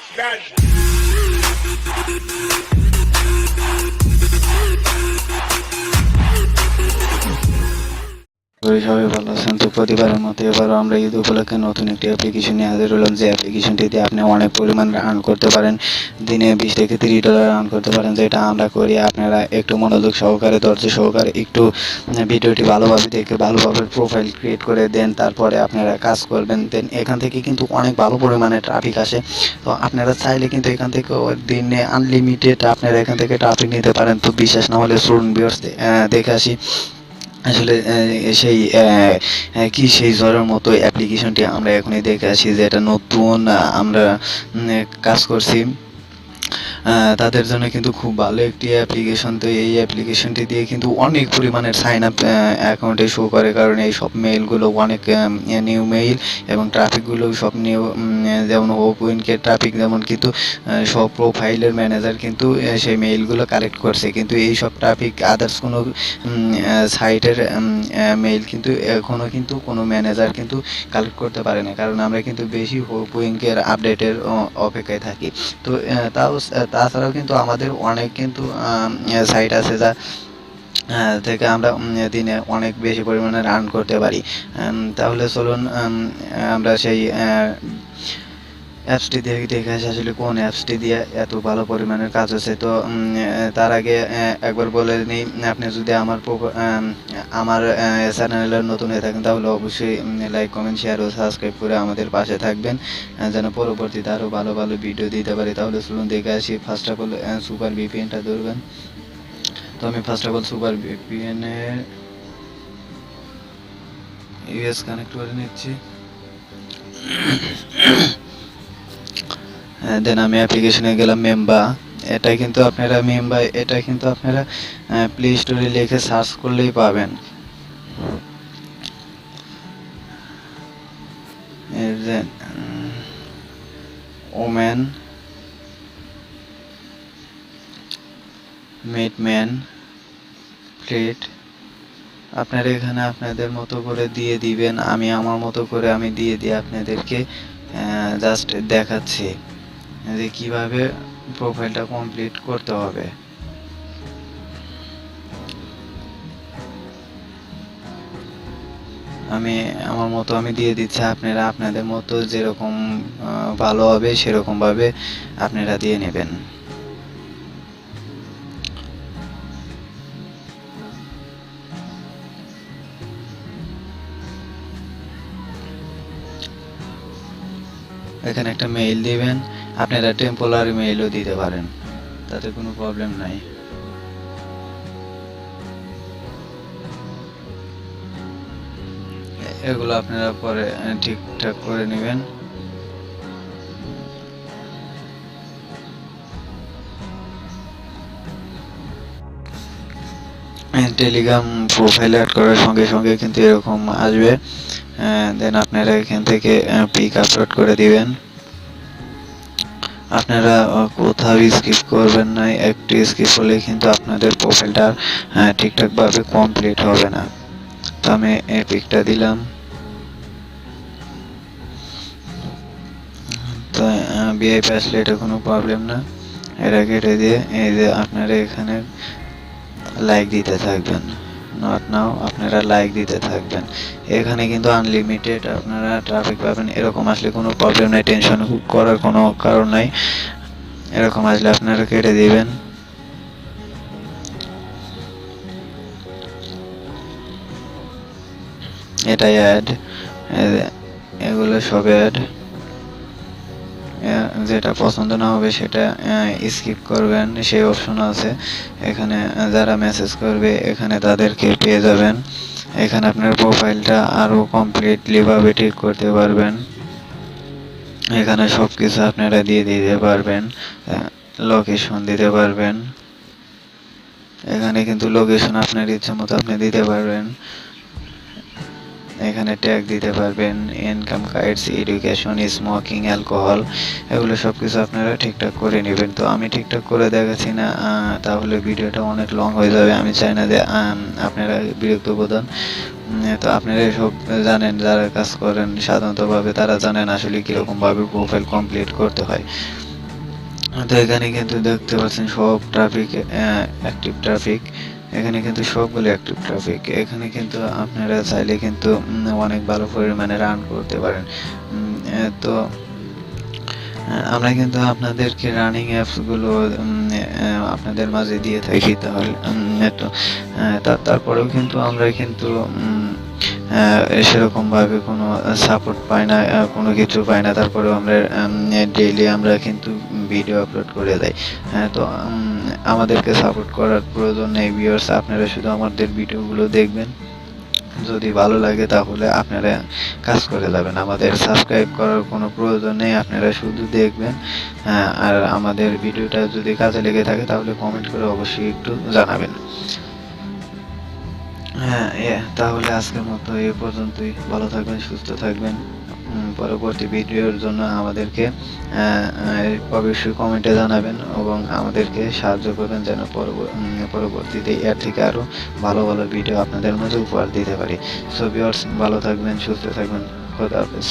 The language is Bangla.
সবাই ভালো আছেন। তো প্রতিবারের মতো এবারও আমরা ঈদ উপলক্ষে নতুন একটি অ্যাপ্লিকেশন নিয়ে হাজির হলাম, যে অ্যাপ্লিকেশনটিতে আপনি অনেক পরিমাণ আর্ন করতে পারেন। দিনে 20 থেকে $30 আর্ন করতে পারেন, যেটা আমরা করি। আপনারা একটু মনোযোগ সহকারে, ধৈর্য সহকারে একটু ভিডিওটি ভালোভাবে দেখে ভালোভাবে প্রোফাইল ক্রিয়েট করে দেন, তারপরে আপনারা কাজ করবেন। দেন এখান থেকে কিন্তু অনেক ভালো পরিমাণে ট্রাফিক আসে। তো আপনারা চাইলে কিন্তু এখান থেকে দিনে আনলিমিটেড আপনারা এখান থেকে ট্রাফিক নিতে পারেন। তো বিশ্বাস না হলে স্টুডেন্ট ভিউয়ার্স দেখে আসি আসলে সেই কি সেই ঝড়ের মতো অ্যাপ্লিকেশনটি আমরা এখনই দেখে আসি, যে এটা নতুন আমরা কাজ করছি। তাদের জন্য কিন্তু খুব ভালো একটি অ্যাপ্লিকেশন। তো এই অ্যাপ্লিকেশনটি দিয়ে কিন্তু অনেক পরিমাণের সাইন আপ অ্যাকাউন্টে শো করে, কারণ এই সব মেইলগুলো অনেক নিউ মেইল এবং ট্রাফিকগুলো সব নিউ, যেমন ওপেনকে ট্রাফিক, যেমন কিন্তু সব প্রোফাইলের ম্যানেজার কিন্তু সেই মেইলগুলো কালেক্ট করছে, কিন্তু এই সব ট্রাফিক আদার্স কোনো সাইটের মেইল কিন্তু এখনও কিন্তু কোনো ম্যানেজার কিন্তু কালেক্ট করতে পারে না, কারণ আমরা কিন্তু বেশি ওপেনকের আপডেটের অপেক্ষায় থাকি। তো তাছাড়াও কিন্তু আমাদের অনেক কিন্তু সাইট আছে যা থেকে আমরা দিনে অনেক বেশি পরিমাণে আর্ন করতে পারি। তাহলে চলুন আমরা সেই অ্যাপসটি দেখে আসি আসলে কোন অ্যাপসটি দিয়ে এত ভালো পরিমাণের কাজ হচ্ছে। তো তার আগে একবার বলে নিই, আপনি যদি আমার চ্যানেলের নতুন হয়ে থাকেন, তাহলে অবশ্যই লাইক, কমেন্ট, শেয়ার ও সাবস্ক্রাইব করে আমাদের পাশে থাকবেন, যেন পরবর্তীতে আরও ভালো ভালো ভিডিও দিতে পারি। তাহলে চলুন দেখে আসি। ফার্স্ট অফ অল সুপার ভিপিএনটা ধরবেন। তো আমি ফার্স্ট অফ অল সুপার ভিপিএনের ইউএস কানেক্ট করে নিচ্ছি। দেন আমি অ্যাপ্লিকেশনে গেলাম মেম্বা। এটা কিন্তু আপনারা প্লে স্টোরে লিখে সার্চ করলেই পাবেন। ওমেন মেডম্যান প্লেট আপনারা এখানে আপনাদের মতো করে দিয়ে দিবেন। আমি আমার মতো করে আমি দিয়ে আপনাদেরকে জাস্ট দেখাচ্ছি যে কিভাবে প্রোফাইলটা কমপ্লিট করতে হবে। আমি আমার মতো আমি দিয়ে দিচ্ছি, আপনারা আপনাদের মতো যেরকম ভালো হবে সেরকমভাবে আপনারা দিয়ে নেবেন। এখানে একটা মেইল দিবেন, আপনারা টেম্পোরারি মেইলও দিতে পারেন, তাতে কোনো প্রবলেম নাই। এগুলো আপনারা পরে ঠিকঠাক করে নেবেন। টেলিগ্রাম প্রোফাইল অ্যাড করার সঙ্গে সঙ্গে কিন্তু এরকম আসবে। দেন আপনারা এখান থেকে পিক আপলোড করে দিবেন। আপনারা কোথাও স্কিপ করবেন না, একটু স্কিপ হলে কিন্তু আপনাদের প্রোফাইলটা ঠিকঠাকভাবে কমপ্লিট হবে না। তো আমি এই পিকটা দিলাম। তো ভিআইপি আসলে এটা কোনো প্রবলেম না, এটা কেটে দিয়ে এই যে আপনারা এখানে লাইক দিতে থাকবেন। নট নাও, আপনারা লাইক দিতে থাকবেন। এখানে কিন্তু আনলিমিটেড আপনারা ট্রাফিক পাবেন। এরকম আসলে কোনো প্রবলেম নাই, টেনশন করার কোনো কারণ নাই। এরকম আসলে আপনারা কেটে দিবেন। এটাই অ্যাড, এগুলো সব অ্যাড। যেটা পছন্দ না হবে সেটা স্কিপ করবেন, সেই অপশন আছে এখানে। যারা মেসেজ করবে এখানে তাদেরকে পেয়ে যাবেন। এখানে আপনার প্রোফাইলটা আরও কমপ্লিটলি ভাবে ঠিক করতে পারবেন। এখানে সব কিছু আপনারা দিয়ে দিতে পারবেন, লোকেশন দিতে পারবেন। এখানে কিন্তু লোকেশন আপনার ইচ্ছে মতো আপনি দিতে পারবেন। এখানে ট্যাগ দিতে পারবেন, income guides, education, smoking, alcohol, এগুলো সব কিছু আপনারা ঠিকঠাক করে নেবেন। তো আমি ঠিকঠাক করে দেখাচ্ছি না, তাহলে ভিডিওটা অনেক লং হয়ে যাবে। আমি চাই না যে আপনারা বিরক্ত বোধ হন। তো আপনারা এসব জানেন, যারা কাজ করেন সাধারণতভাবে তারা জানেন আসলে কীরকমভাবে প্রোফাইল কমপ্লিট করতে হয়। তো এখানে কিন্তু দেখতে পাচ্ছেন সব ট্রাফিক, অ্যাক্টিভ ট্রাফিক, এখানে কিন্তু সবগুলো অ্যাক্টিভ ট্রাফিক। এখানে কিন্তু আপনারা চাইলে কিন্তু অনেক ভালো পরিমাণে রান করতে পারেন। তো আমরা কিন্তু আপনাদেরকে রানিং অ্যাপসগুলো আপনাদের মাঝে দিয়ে থাকি। তাহলে তো তারপরেও কিন্তু আমরা কিন্তু সেরকমভাবে কোনো সাপোর্ট পাই না, কোনো কিছু পাই না। তারপরেও আমরা ডেইলি আমরা কিন্তু ভিডিও আপলোড করে দেই। তো আমাদেরকে সাপোর্ট করার প্রয়োজন নেই ভিউয়ার্স, আপনারা শুধু আমাদের ভিডিওগুলো দেখবেন। যদি ভালো লাগে তাহলে আপনারা কাজ করে যাবেন, আমাদের সাবস্ক্রাইব করার কোনো প্রয়োজন নেই, আপনারা শুধু দেখবেন। আর আমাদের ভিডিওটা যদি কাজে লেগে থাকে তাহলে কমেন্ট করে অবশ্যই একটু জানাবেন। তাহলে আজকের মতো এ পর্যন্তই। ভালো থাকবেন, সুস্থ থাকবেন। পরবর্তী ভিডিওর জন্য আমাদেরকে অবশ্যই কমেন্টে জানাবেন এবং আমাদেরকে সাহায্য করবেন যেন পরবর্তীতে এর থেকে আরও ভালো ভালো ভিডিও আপনাদের মাঝে উপহার দিতে পারি। সো ভিউয়ার্স, ভালো থাকবেন, সুস্থ থাকবেন। খোদা হাফেজ।